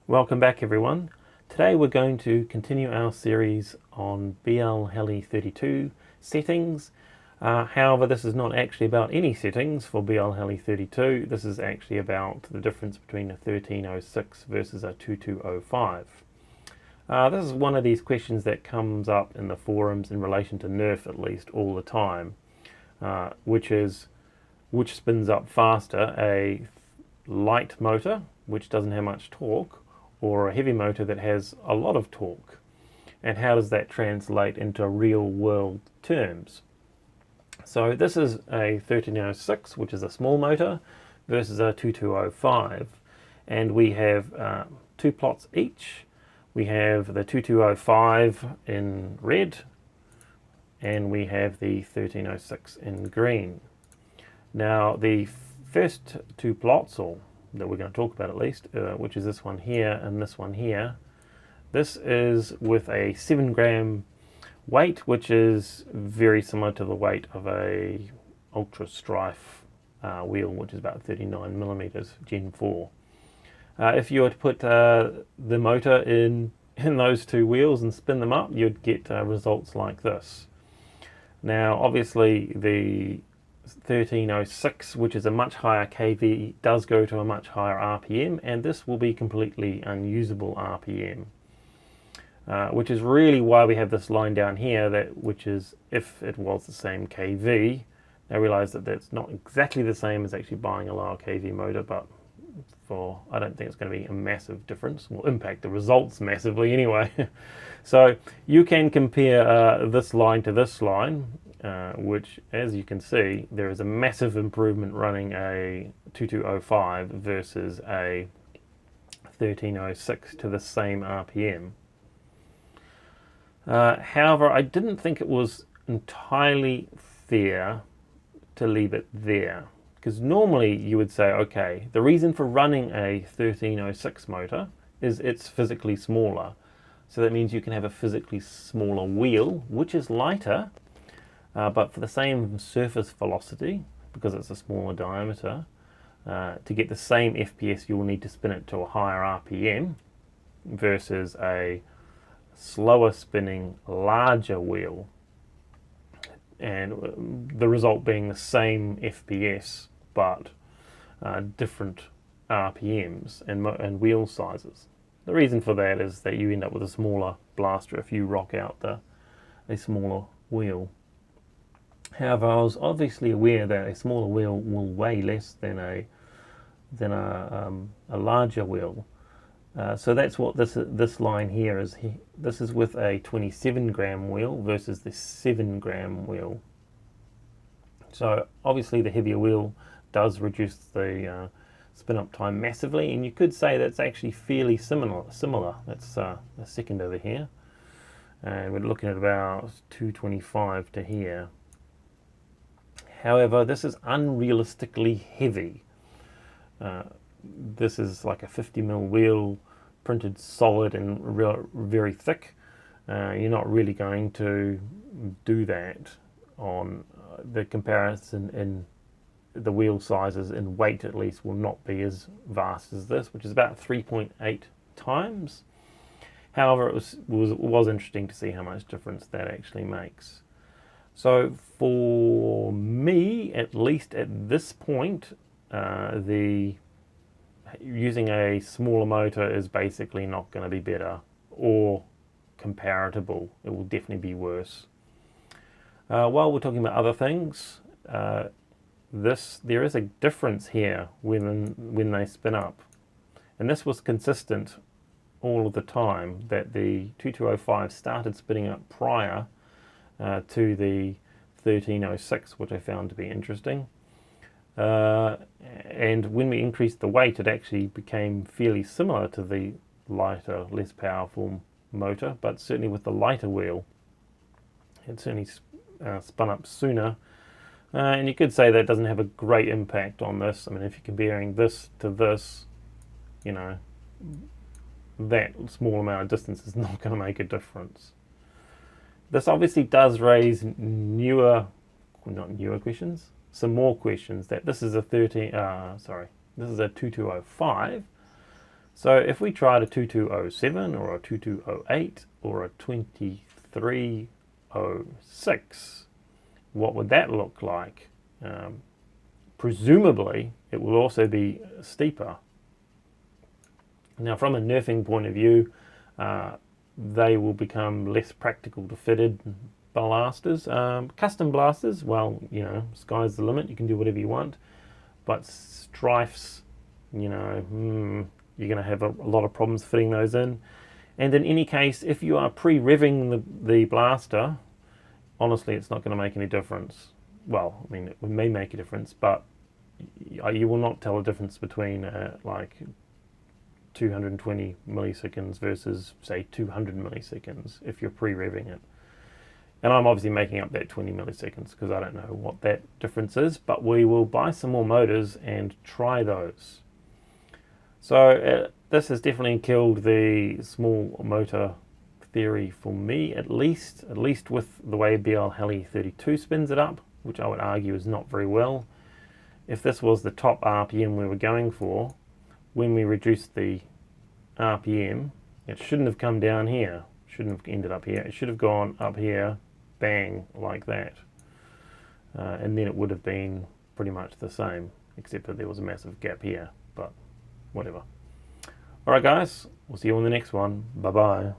Welcome back everyone. Today we're going to continue our series on BL Heli 32 settings. However, this is not actually about any settings for BL Heli 32. This is actually about the difference between a 1306 versus a 2205. This is one of these questions that comes up in the forums in relation to Nerf at least all the time, which spins up faster, a light motor which doesn't have much torque, or a heavy motor that has a lot of torque, and how does that translate into real world terms. So this is a 1306, which is a small motor, versus a 2205, and we have two plots each. We have the 2205 in red, and we have the 1306 in green. Now the first two plots, or that we're going to talk about at least, which is this one here and this one here. This is with a 7 gram weight, which is very similar to the weight of a Ultra Strife wheel, which is about 39 millimeters Gen 4. If you were to put the motor in those two wheels and spin them up, you'd get results like this. Now obviously the 1306, which is a much higher kV, does go to a much higher RPM, and this will be completely unusable RPM, which is really why we have this line down here, which is if it was the same kV. I realize that that's not exactly the same as actually buying a lower kV motor, but I don't think it's going to be a massive difference. Will impact the results massively anyway. So you can compare this line to this line, which, as you can see, there is a massive improvement running a 2205 versus a 1306 to the same RPM. However, I didn't think it was entirely fair to leave it there, because normally you would say, okay, the reason for running a 1306 motor is it's physically smaller. So that means you can have a physically smaller wheel, which is lighter, but for the same surface velocity, because it's a smaller diameter, to get the same FPS you'll need to spin it to a higher RPM versus a slower spinning, larger wheel, and the result being the same FPS but different RPMs and wheel sizes. The reason for that is that you end up with a smaller blaster if you rock out a smaller wheel. However, I was obviously aware that a smaller wheel will weigh less than a larger wheel. So that's what this line here is. This is with a 27 gram wheel versus the 7 gram wheel. So obviously the heavier wheel does reduce the spin up time massively, and you could say that's actually fairly similar. That's the second over here, and we're looking at about 225 to here. However, this is unrealistically heavy. This is like a 50mm wheel, printed solid and very thick. You're not really going to do that on the comparison in the wheel sizes in weight, at least, will not be as vast as this, which is about 3.8 times. However, it was interesting to see how much difference that actually makes. So for me, at least at this point, using a smaller motor is basically not going to be better or comparable. It will definitely be worse. While we're talking about other things, there is a difference here when they spin up, and this was consistent all of the time, that the 2205 started spinning up prior to the 1306, which I found to be interesting. And when we increased the weight, it actually became fairly similar to the lighter, less powerful motor, but certainly with the lighter wheel, it certainly spun up sooner. And you could say that doesn't have a great impact on this. I mean, if you're comparing this to this, you know, that small amount of distance is not going to make a difference. This obviously does raise some more questions, that this is a 2205, So if we tried a 2207 or a 2208 or a 2306, what would that look like? Presumably it will also be steeper. Now from a nerfing point of view, they will become less practical to fitted blasters. Custom blasters, well, you know, sky's the limit, you can do whatever you want, but strifes, you know, you're going to have a lot of problems fitting those in. And in any case, if you are pre-revving the blaster, honestly, it's not going to make any difference. Well, I mean, it may make a difference, but you will not tell a difference between like 220 milliseconds versus, say, 200 milliseconds if you're pre-revving it. And I'm obviously making up that 20 milliseconds because I don't know what that difference is, but we will buy some more motors and try those. So this has definitely killed the small motor theory for me, at least with the way BL Heli 32 spins it up, which I would argue is not very well. If this was the top RPM we were going for, when we reduced the RPM, it shouldn't have come down here, shouldn't have ended up here, it should have gone up here, bang, like that. And then it would have been pretty much the same, except that there was a massive gap here, but whatever. Alright guys, we'll see you on the next one. Bye bye.